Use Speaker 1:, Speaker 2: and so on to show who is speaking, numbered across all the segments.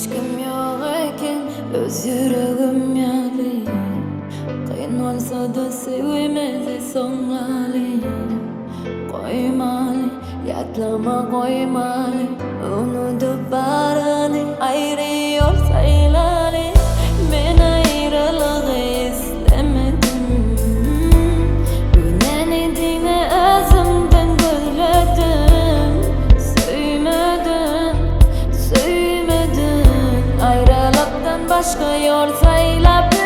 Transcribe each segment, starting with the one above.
Speaker 1: Hiç kim yok eken öz yüreğim yali. Kıyın olsa da sevmezi songali. Koymalı, yatlama koymalı. Unutup barani ayrı yol sayılalı. Ben ayrılığı istemedim. Günenidine özümden gülledim. Söylemedin ayrılıktan başka yol sayılabilmedim.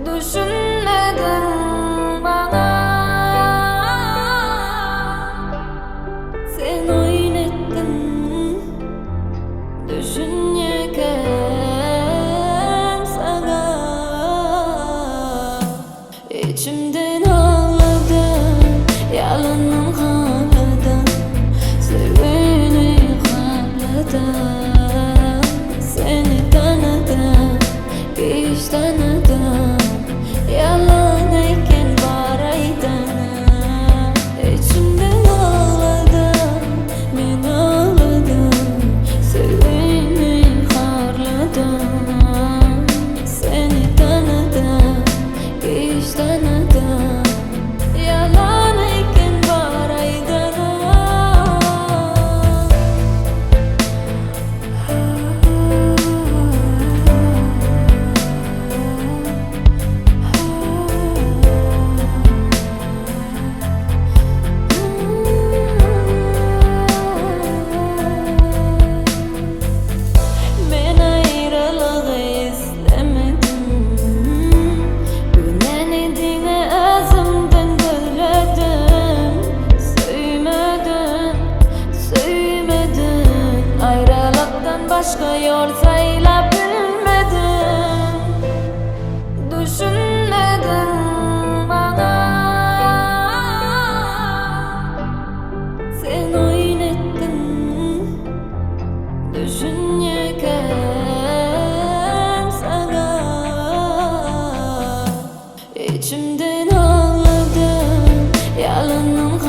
Speaker 1: Düşünmedin bana. Sen oynattin düşünürken sana. İçimden ağladım yalanın haladan. Sevini haladan. Seni tanıdım, hiç tanıdım. Yalan eken var aydana. İçimden ağladım, ben ağladım. Sevini harladım. Seni tanıdım, hiç tanıdım. Yalan eken var aydana. Ben ayrılığı istemedim. Günenidine özümden gülledim. Söylemedin ayrılıktan başka yol sayılabilmedim. Düşünmedin bana. Sen oynattin düşünürken sana. İçimden ağladım yalanın